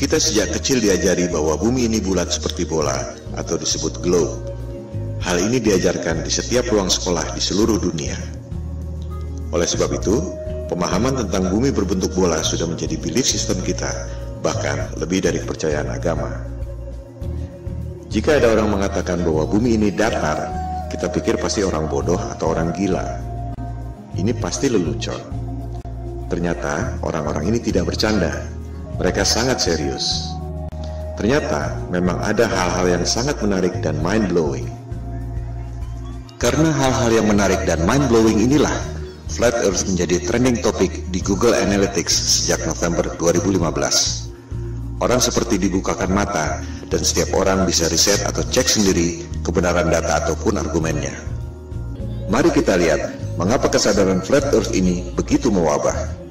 Kita sejak kecil diajari bahwa bumi ini bulat seperti bola atau disebut globe. Hal ini diajarkan di setiap ruang sekolah di seluruh dunia. Oleh sebab itu, pemahaman tentang bumi berbentuk bola sudah menjadi belief system kita, bahkan lebih dari kepercayaan agama. Jika ada orang mengatakan bahwa bumi ini datar, kita pikir pasti orang bodoh atau orang gila. Ini pasti lelucon. Ternyata orang-orang ini tidak bercanda. Mereka sangat serius. Ternyata memang ada hal-hal yang sangat menarik dan mind-blowing. Karena hal-hal yang menarik dan mind-blowing inilah, Flat Earth menjadi trending topik di Google Analytics sejak November 2015. Orang seperti dibukakan mata dan setiap orang bisa riset atau cek sendiri kebenaran data ataupun argumennya. Mari kita lihat mengapa kesadaran Flat Earth ini begitu mewabah.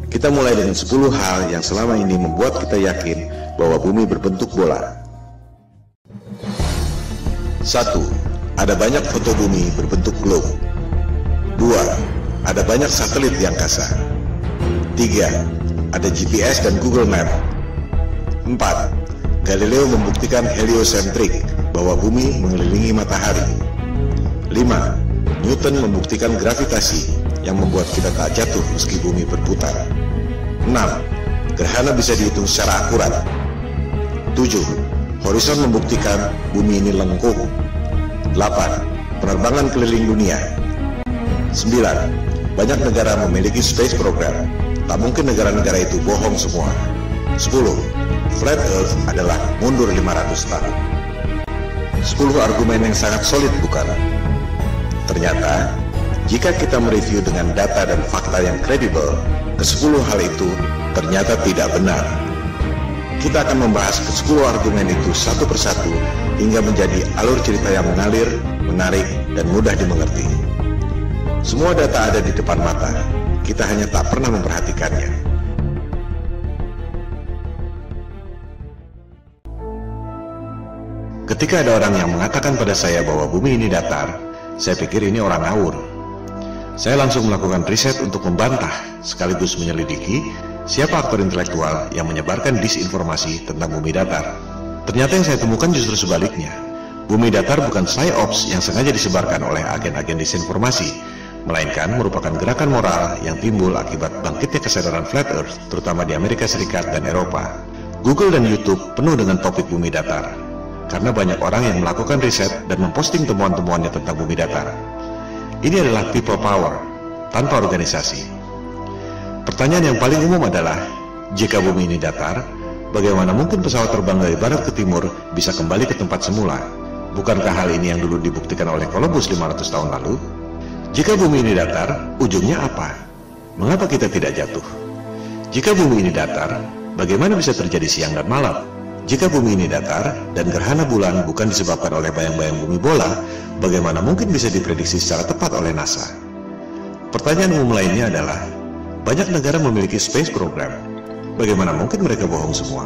Kita mulai dengan 10 hal yang selama ini membuat kita yakin bahwa bumi berbentuk bola. 1. Ada banyak foto bumi berbentuk globe. 2. Ada banyak satelit di angkasa. 3. Ada GPS dan Google Map. 4. Galileo membuktikan heliosentrik, bahwa bumi mengelilingi matahari. 5. Newton membuktikan gravitasi yang membuat kita tak jatuh meski bumi berputar. 6. Gerhana bisa dihitung secara akurat. 7. Horizon membuktikan bumi ini lengkung. 8. Penerbangan keliling dunia. 9. Banyak negara memiliki space program. Tak mungkin negara-negara itu bohong semua. 10. Flat Earth adalah mundur 500 tahun. 10 argumen yang sangat solid, bukan? Ternyata, jika kita mereview dengan data dan fakta yang kredibel, ke-10 hal itu ternyata tidak benar. Kita akan membahas ke-10 argumen itu satu persatu hingga menjadi alur cerita yang mengalir, menarik, dan mudah dimengerti. Semua data ada di depan mata, kita hanya tak pernah memperhatikannya. Ketika ada orang yang mengatakan pada saya bahwa bumi ini datar, saya pikir ini orang ngawur. Saya langsung melakukan riset untuk membantah, sekaligus menyelidiki siapa aktor intelektual yang menyebarkan disinformasi tentang bumi datar. Ternyata yang saya temukan justru sebaliknya. Bumi datar bukan psyops yang sengaja disebarkan oleh agen-agen disinformasi, melainkan merupakan gerakan moral yang timbul akibat bangkitnya kesadaran Flat Earth, terutama di Amerika Serikat dan Eropa. Google dan YouTube penuh dengan topik bumi datar, karena banyak orang yang melakukan riset dan memposting temuan-temuannya tentang bumi datar. Ini adalah people power, tanpa organisasi. Pertanyaan yang paling umum adalah, jika bumi ini datar, bagaimana mungkin pesawat terbang dari barat ke timur bisa kembali ke tempat semula? Bukankah hal ini yang dulu dibuktikan oleh Columbus 500 tahun lalu? Jika bumi ini datar, ujungnya apa? Mengapa kita tidak jatuh? Jika bumi ini datar, bagaimana bisa terjadi siang dan malam? Jika bumi ini datar dan gerhana bulan bukan disebabkan oleh bayang-bayang bumi bola, bagaimana mungkin bisa diprediksi secara tepat oleh NASA? Pertanyaan umum lainnya adalah, banyak negara memiliki space program. Bagaimana mungkin mereka bohong semua?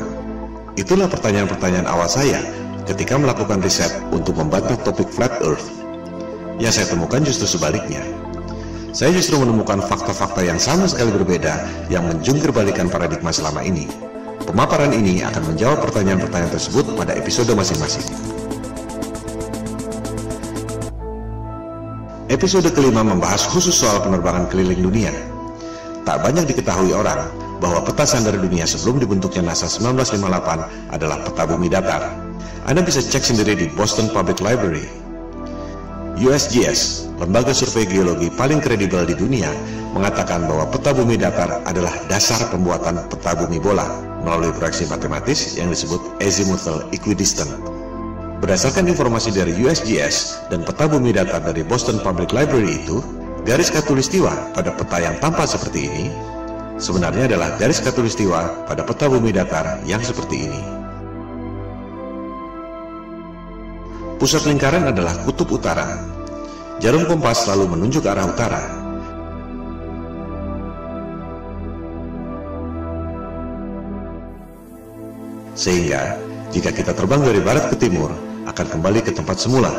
Itulah pertanyaan-pertanyaan awal saya ketika melakukan riset untuk membantah topik Flat Earth. Yang saya temukan justru sebaliknya. Saya justru menemukan fakta-fakta yang sama sekali berbeda yang menjungkir-balikan paradigma selama ini. Pemaparan ini akan menjawab pertanyaan-pertanyaan tersebut pada episode masing-masing. Episode kelima membahas khusus soal penerbangan keliling dunia. Tak banyak diketahui orang bahwa peta sandar dunia sebelum dibentuknya NASA 1958 adalah peta bumi datar. Anda bisa cek sendiri di Boston Public Library. USGS, lembaga survei geologi paling kredibel di dunia, mengatakan bahwa peta bumi datar adalah dasar pembuatan peta bumi bola melalui proyeksi matematis yang disebut azimuthal equidistant. Berdasarkan informasi dari USGS dan peta bumi datar dari Boston Public Library itu, garis khatulistiwa pada peta yang tampak seperti ini sebenarnya adalah garis khatulistiwa pada peta bumi datar yang seperti ini. Pusat lingkaran adalah kutub utara. Jarum kompas selalu menunjuk arah utara. Sehingga, jika kita terbang dari barat ke timur, akan kembali ke tempat semula.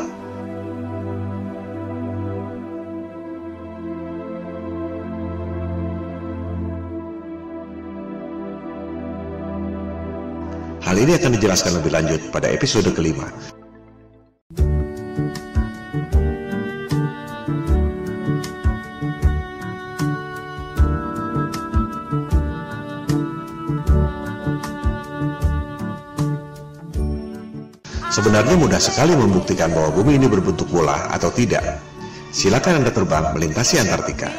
ini akan dijelaskan lebih lanjut pada episode kelima. Sebenarnya mudah sekali membuktikan bahwa bumi ini berbentuk bola atau tidak. Silakan Anda terbang melintasi Antartika.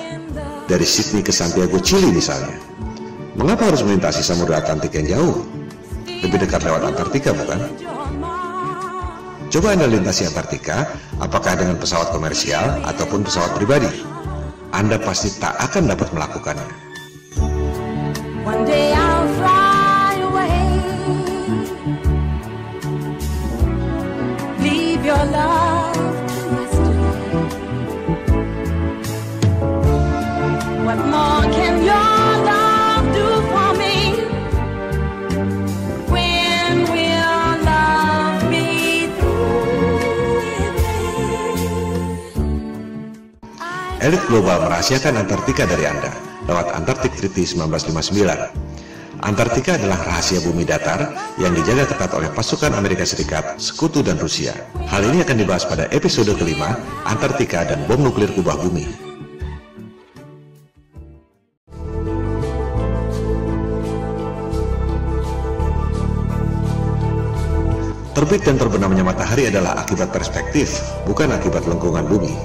Dari Sydney ke Santiago, Chili misalnya. Mengapa harus melintasi Samudra Atlantik yang jauh? Lebih dekat lewat Antartika, bukan? Coba Anda lintasi Antartika, apakah dengan pesawat komersial ataupun pesawat pribadi. Anda pasti tak akan dapat melakukannya. One day I'll fly away. Leave your love to yesterday. What more can your love do for me? When will love be through with me? Elit global merahasiakan Antartika dari Anda lewat Antarctic Treaty 1959. Antartika adalah rahasia bumi datar yang dijaga ketat oleh pasukan Amerika Serikat, Sekutu, dan Rusia. Hal ini akan dibahas pada episode kelima, Antartika dan bom nuklir kubah bumi. Terbit dan terbenamnya matahari adalah akibat perspektif, bukan akibat lengkungan bumi.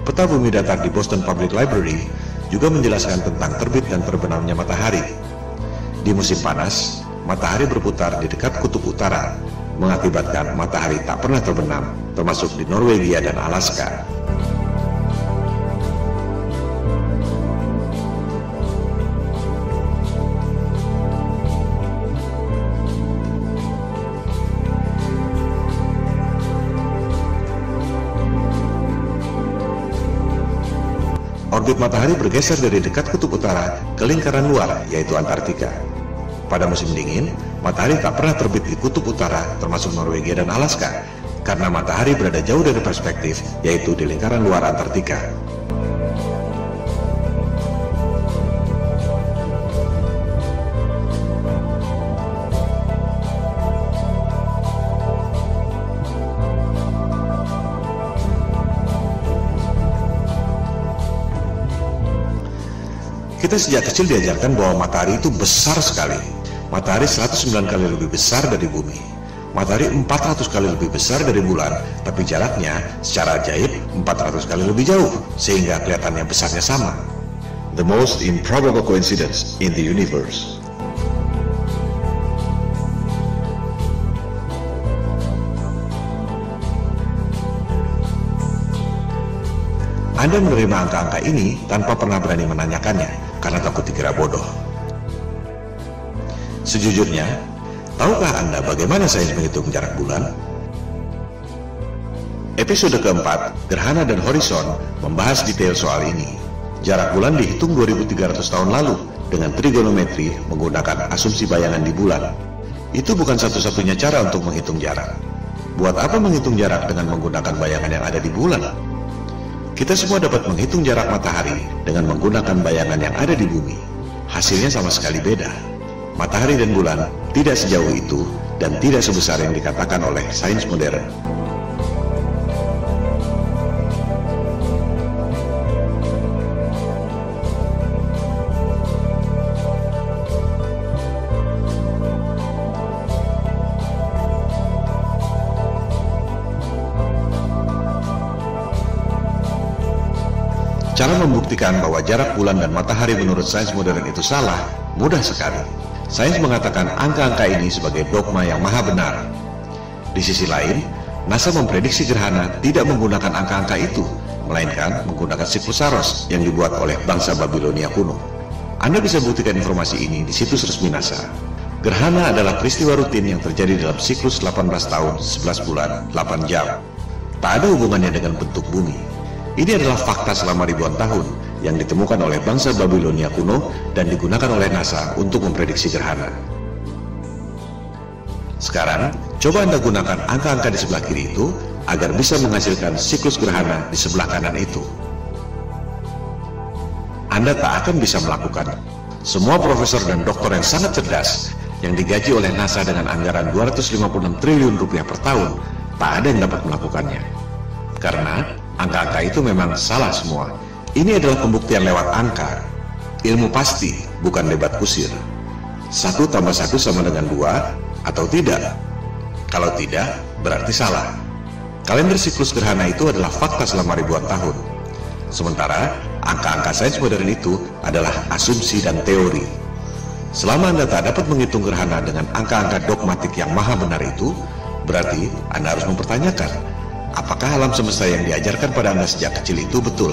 Peta bumi datar di Boston Public Library juga menjelaskan tentang terbit dan terbenamnya matahari. Di musim panas, matahari berputar di dekat kutub utara, mengakibatkan matahari tak pernah terbenam, termasuk di Norwegia dan Alaska. Orbit matahari bergeser dari dekat kutub utara ke lingkaran luar, yaitu Antartika. Pada musim dingin, matahari tak pernah terbit di kutub utara, termasuk Norwegia dan Alaska, karena matahari berada jauh dari perspektif, yaitu di lingkaran luar Antartika. Kita sejak kecil diajarkan bahwa matahari itu besar sekali. Matahari 109 kali lebih besar dari bumi. Matahari 400 kali lebih besar dari bulan, tapi jaraknya secara ajaib 400 kali lebih jauh, sehingga kelihatannya besarnya sama. The most improbable coincidence in the universe. Anda menerima angka-angka ini tanpa pernah berani menanyakannya, karena takut dikira bodoh. Sejujurnya, tahukah Anda bagaimana sains menghitung jarak bulan? Episode keempat, Gerhana dan Horizon, membahas detail soal ini. Jarak bulan dihitung 2300 tahun lalu dengan trigonometri menggunakan asumsi bayangan di bulan. Itu bukan satu-satunya cara untuk menghitung jarak. Buat apa menghitung jarak dengan menggunakan bayangan yang ada di bulan? Kita semua dapat menghitung jarak matahari dengan menggunakan bayangan yang ada di bumi. Hasilnya sama sekali beda. Matahari dan bulan tidak sejauh itu dan tidak sebesar yang dikatakan oleh sains modern. Cara membuktikan bahwa jarak bulan dan matahari menurut sains modern itu salah, mudah sekali. Sains mengatakan angka-angka ini sebagai dogma yang maha benar. Di sisi lain, NASA memprediksi gerhana tidak menggunakan angka-angka itu, melainkan menggunakan siklus Saros yang dibuat oleh bangsa Babilonia kuno. Anda bisa buktikan informasi ini di situs resmi NASA. Gerhana adalah peristiwa rutin yang terjadi dalam siklus 18 tahun, 11 bulan, 8 jam. Tak ada hubungannya dengan bentuk bumi. Ini adalah fakta selama ribuan tahun yang ditemukan oleh bangsa Babilonia kuno dan digunakan oleh NASA untuk memprediksi gerhana. Sekarang, coba Anda gunakan angka-angka di sebelah kiri itu agar bisa menghasilkan siklus gerhana di sebelah kanan itu. Anda tak akan bisa melakukan. Semua profesor dan doktor yang sangat cerdas yang digaji oleh NASA dengan anggaran 256 triliun rupiah per tahun, tak ada yang dapat melakukannya. Karena angka-angka itu memang salah semua. Ini adalah pembuktian lewat angka. Ilmu pasti, bukan debat kusir. 1 tambah 1 sama dengan 2, atau tidak? Kalau tidak, berarti salah. Kalender siklus gerhana itu adalah fakta selama ribuan tahun. Sementara, angka-angka sains modern itu adalah asumsi dan teori. Selama Anda tak dapat menghitung gerhana dengan angka-angka dogmatik yang maha benar itu, berarti Anda harus mempertanyakan, apakah alam semesta yang diajarkan pada Anda sejak kecil itu betul?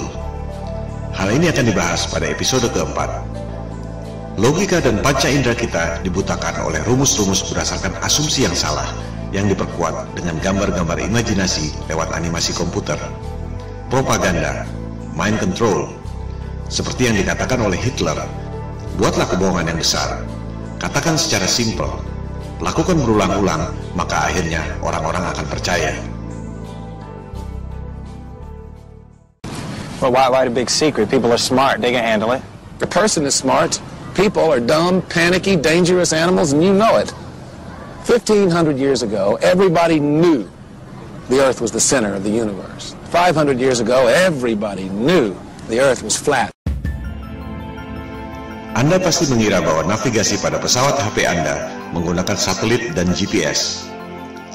Hal ini akan dibahas pada episode keempat. Logika dan panca indera kita dibutakan oleh rumus-rumus berdasarkan asumsi yang salah, yang diperkuat dengan gambar-gambar imajinasi lewat animasi komputer. Propaganda, mind control. Seperti yang dikatakan oleh Hitler, buatlah kebohongan yang besar. Katakan secara simpel, lakukan berulang-ulang, maka akhirnya orang-orang akan percaya. Well, why the big secret? People are smart. They can handle it. The person is smart. People are dumb, panicky, dangerous animals, and you know it. 1,500 years ago, everybody knew the Earth was the center of the universe. 500 years ago, everybody knew the Earth was flat. Anda pasti mengira bahwa navigasi pada pesawat HP Anda menggunakan satelit dan GPS.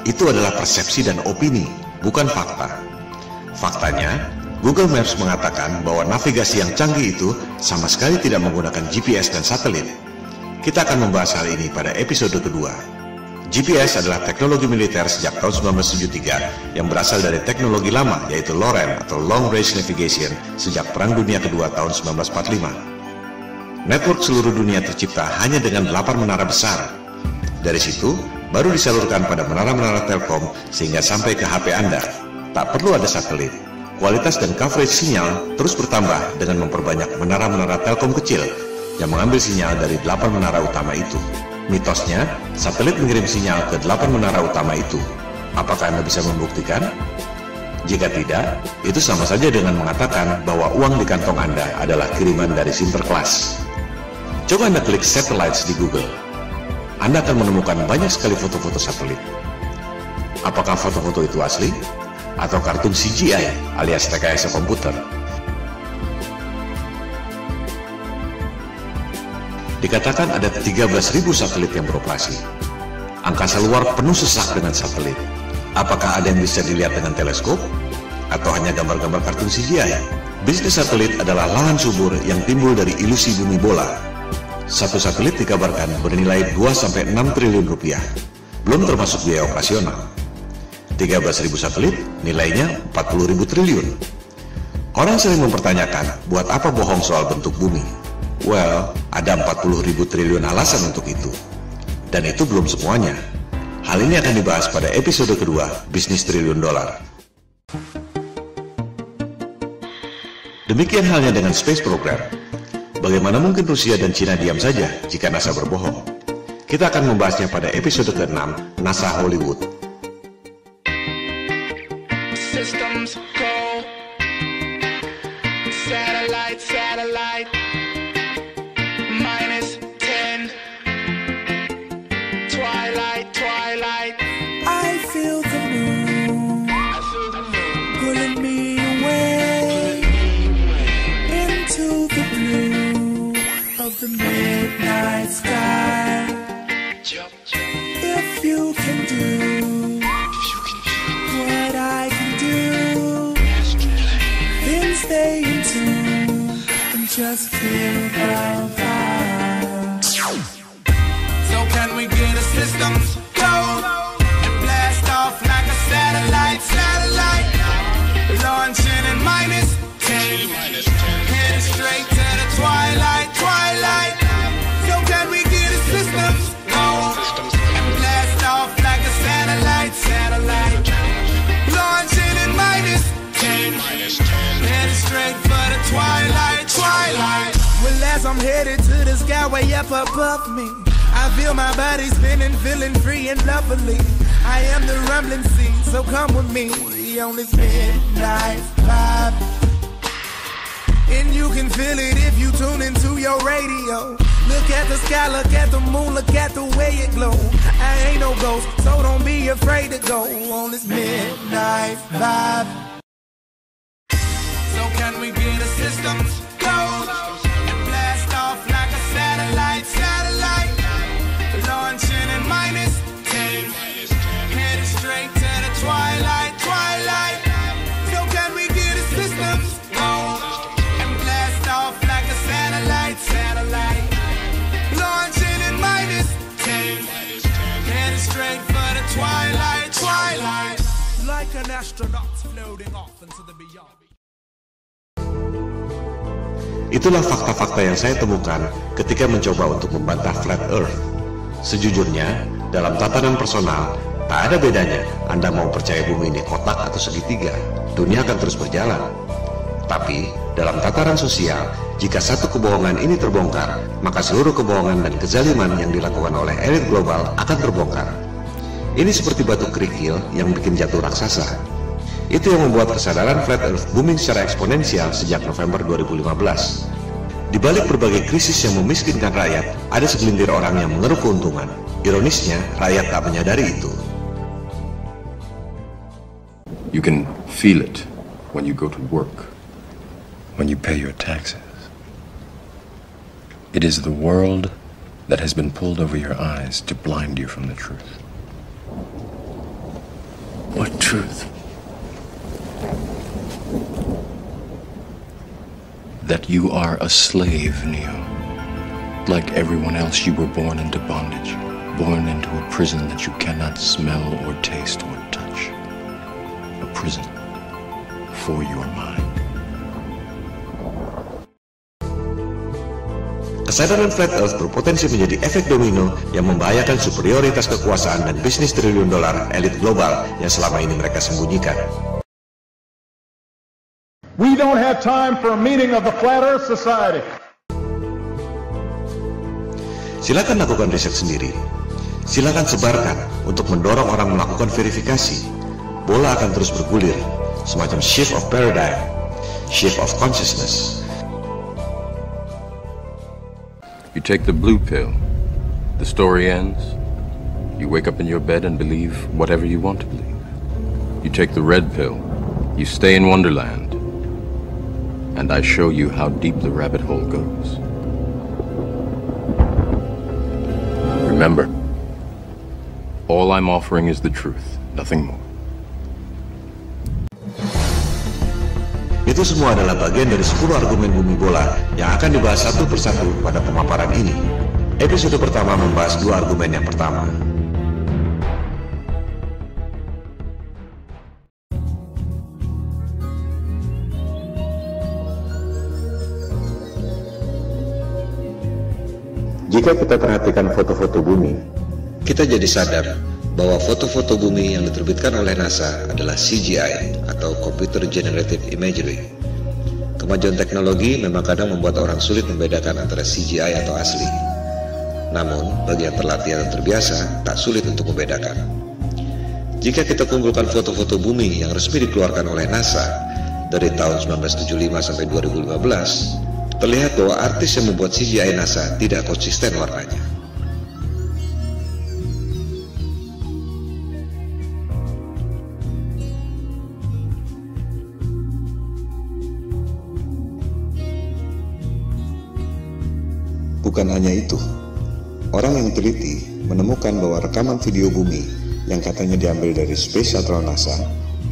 Itu adalah persepsi dan opini, bukan fakta. Faktanya, Google Maps mengatakan bahwa navigasi yang canggih itu sama sekali tidak menggunakan GPS dan satelit. Kita akan membahas hal ini pada episode kedua. GPS adalah teknologi militer sejak tahun 1973 yang berasal dari teknologi lama, yaitu LORAN atau Long Range Navigation sejak Perang Dunia Kedua tahun 1945. Network seluruh dunia tercipta hanya dengan 8 menara besar. Dari situ, baru disalurkan pada menara-menara Telkom sehingga sampai ke HP Anda. Tak perlu ada satelit. Kualitas dan coverage sinyal terus bertambah dengan memperbanyak menara-menara Telkom kecil yang mengambil sinyal dari 8 menara utama itu. Mitosnya, satelit mengirim sinyal ke 8 menara utama itu. Apakah Anda bisa membuktikan? Jika tidak, itu sama saja dengan mengatakan bahwa uang di kantong Anda adalah kiriman dari Sinterklas. Coba Anda klik satellites di Google. Anda akan menemukan banyak sekali foto-foto satelit. Apakah foto-foto itu asli? Atau kartun CGI alias rekayasa komputer? Dikatakan ada 13.000 satelit yang beroperasi. Angkasa luar penuh sesak dengan satelit. Apakah ada yang bisa dilihat dengan teleskop? Atau hanya gambar-gambar kartun CGI? Bisnis satelit adalah lahan subur yang timbul dari ilusi bumi bola. Satu satelit dikabarkan bernilai 2-6 triliun rupiah, belum termasuk biaya operasional. 13.000 satelit nilainya 40.000 triliun. Orang sering mempertanyakan, buat apa bohong soal bentuk bumi? Well, ada 40.000 triliun alasan untuk itu. Dan itu belum semuanya. Hal ini akan dibahas pada episode kedua, Bisnis Triliun Dolar. Demikian halnya dengan Space Program. Bagaimana mungkin Rusia dan Cina diam saja jika NASA berbohong? Kita akan membahasnya pada episode ke-6, NASA Hollywood. Systems go. Satellite. -10. Twilight. I feel the moon pulling me away into the blue of the midnight sky. If you can do what I can do, then stay in tune just feel the vibe. So can we get a systems go and blast off like a satellite? Launching in -10, headed straight to the twilight. So can we get a systems go and blast off like a satellite? Launching in -10, headed straight for the twilight. Well, as I'm headed to the sky way up above me, I feel my body spinning, feeling free and lovely. I am the rumbling sea, so come with me on this midnight vibe. And you can feel it if you tune into your radio. Look at the sky, look at the moon, look at the way it glow. I ain't no ghost, so don't be afraid to go on this midnight vibe. So can we get a systems go and blast off like a satellite? Launching in -10, headed straight to the twilight. So can we get a systems go and blast off like a satellite? Launching in -10, headed straight for the twilight. Like an astronaut floating off into the beyond. Itulah fakta-fakta yang saya temukan ketika mencoba untuk membantah Flat Earth. Sejujurnya, dalam tatanan personal, tak ada bedanya Anda mau percaya bumi ini kotak atau segitiga, dunia akan terus berjalan. Tapi, dalam tataran sosial, jika satu kebohongan ini terbongkar, maka seluruh kebohongan dan kezaliman yang dilakukan oleh elit global akan terbongkar. Ini seperti batu kerikil yang bikin jatuh raksasa. Itu yang membuat kesadaran Flat Earth booming secara eksponensial sejak November 2015. Di balik berbagai krisis yang memiskinkan rakyat, ada segelintir orang yang mengeruk keuntungan. Ironisnya, rakyat tak menyadari itu. You can feel it when you go to work, when you pay your taxes. It is the world that has been pulled over your eyes to blind you from the truth. What truth? That you are a slave, Neo. Like everyone else, you were born into bondage, born into a prison that you cannot smell or taste or touch. A prison for your mind. Kesadaran Flat Earth berpotensi menjadi efek domino yang membahayakan superioritas kekuasaan dan bisnis triliun dolar elit global yang selama ini mereka sembunyikan. We don't have time for a meeting of the Flat Earth Society. Silakan lakukan riset sendiri. Silakan sebarkan untuk mendorong orang melakukan verifikasi. Bola akan terus bergulir, semacam shift of paradigm, shift of consciousness. You take the blue pill, the story ends. You wake up in your bed and believe whatever you want to believe. You take the red pill, you stay in Wonderland, and I show you how deep the rabbit hole goes. Remember, all I'm offering is the truth, nothing more. Itu semua adalah bagian dari 10 argumen bumi bola yang akan dibahas satu persatu pada pemaparan ini. Episode pertama membahas 2 argumen yang pertama. Jika kita perhatikan foto-foto bumi, kita jadi sadar bahwa foto-foto bumi yang diterbitkan oleh NASA adalah CGI atau Computer Generated Imagery. Kemajuan teknologi memang kadang membuat orang sulit membedakan antara CGI atau asli. Namun, bagi yang terlatih dan terbiasa, tak sulit untuk membedakan. Jika kita kumpulkan foto-foto bumi yang resmi dikeluarkan oleh NASA dari tahun 1975 sampai 2015, terlihat bahwa artis yang membuat CGI NASA tidak konsisten warnanya. Bukan hanya itu, orang yang teliti menemukan bahwa rekaman video bumi yang katanya diambil dari Space Shuttle NASA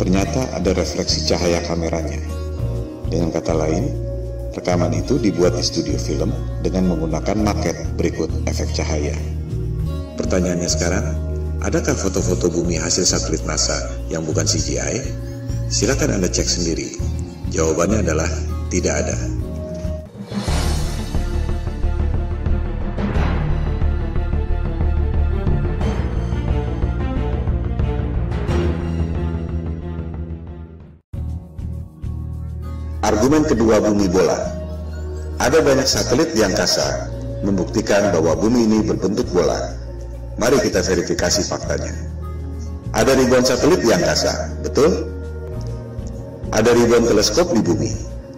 ternyata ada refleksi cahaya kameranya. Dengan kata lain, Rekaman itu dibuat di studio film dengan menggunakan maket berikut efek cahaya. Pertanyaannya sekarang, adakah foto-foto bumi hasil satelit NASA yang bukan CGI? Silakan Anda cek sendiri. Jawabannya adalah tidak ada. Argumen kedua bumi bola. Ada banyak satelit di angkasa membuktikan bahwa bumi ini berbentuk bola. Mari kita verifikasi faktanya. Ada ribuan satelit di angkasa, betul? Ada ribuan teleskop di bumi,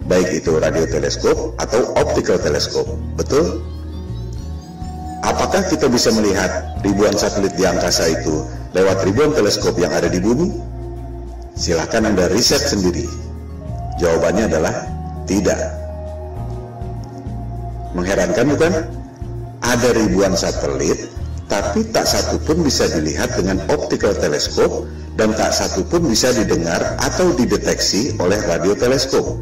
baik itu radioteleskop atau optical teleskop, betul? Apakah kita bisa melihat ribuan satelit di angkasa itu lewat ribuan teleskop yang ada di bumi? Silahkan Anda riset sendiri. Jawabannya adalah tidak. Mengherankan bukan? Ada ribuan satelit, tapi tak satu pun bisa dilihat dengan optical teleskop dan tak satu pun bisa didengar atau dideteksi oleh radioteleskop.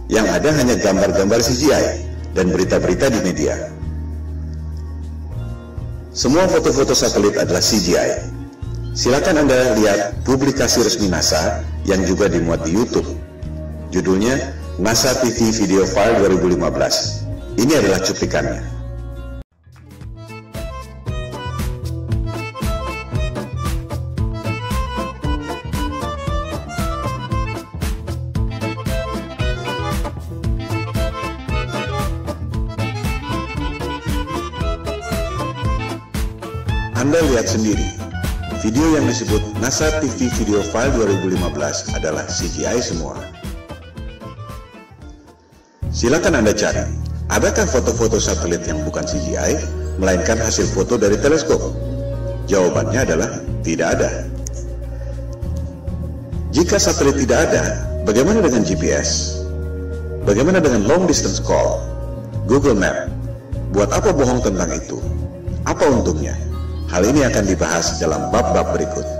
Yang ada hanya gambar-gambar CGI dan berita-berita di media. Semua foto-foto satelit adalah CGI. Silakan Anda lihat publikasi resmi NASA yang juga dimuat di YouTube. Judulnya NASA TV Video File 2015. Ini adalah cuplikannya. Anda lihat sendiri, video yang disebut NASA TV Video File 2015 adalah CGI semua. Silakan Anda cari, adakah foto-foto satelit yang bukan CGI, melainkan hasil foto dari teleskop? Jawabannya adalah tidak ada. Jika satelit tidak ada, bagaimana dengan GPS? Bagaimana dengan long distance call? Google Map? Buat apa bohong tentang itu? Apa untungnya? Hal ini akan dibahas dalam bab-bab berikut.